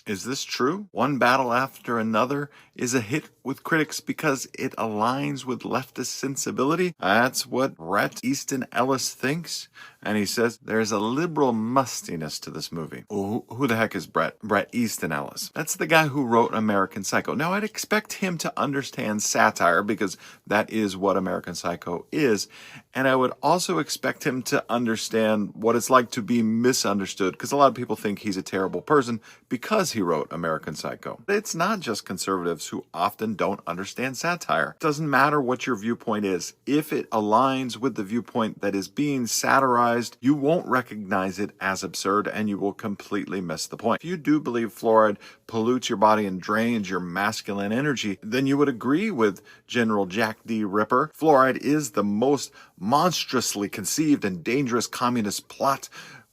Is this true? One Battle After Another is a hit with critics because it aligns with leftist sensibility. That's what Bret Easton Ellis thinks. And he says there's a liberal mustiness to this movie. Who the heck is Bret? Bret Easton Ellis. That's the guy who wrote American Psycho. Now, I'd expect him to understand satire because that is what American Psycho is. And I would also expect him to understand what it's like to be misunderstood because a lot of people think he's a terrible person because he wrote American Psycho. It's not just conservatives who often don't understand satire. It doesn't matter what your viewpoint is. If it aligns with the viewpoint that is being satirized, you won't recognize it as absurd and you will completely miss the point. If you do believe fluoride pollutes your body and drains your masculine energy, then you would agree with General Jack D. Ripper. Fluoride is the most monstrously conceived and dangerous communist plot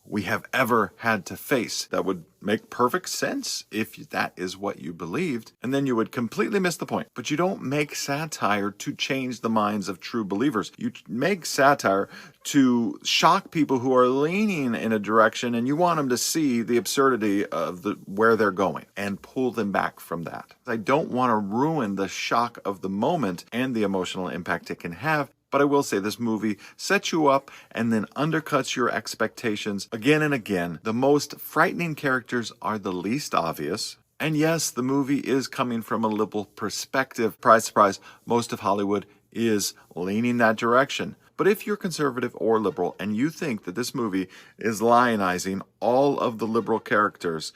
we have ever had to face. That would make perfect sense if that is what you believed, and then you would completely miss the point. But you don't make satire to change the minds of true believers. You make satire to shock people who are leaning in a direction, and you want them to see the absurdity of where they're going and pull them back from that. I don't want to ruin the shock of the moment and the emotional impact it can have. But I will say this movie sets you up and then undercuts your expectations again and again. The most frightening characters are the least obvious. And yes, the movie is coming from a liberal perspective. Surprise, surprise, most of Hollywood is leaning that direction. But if you're conservative or liberal and you think that this movie is lionizing all of the liberal characters,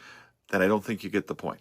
then I don't think you get the point.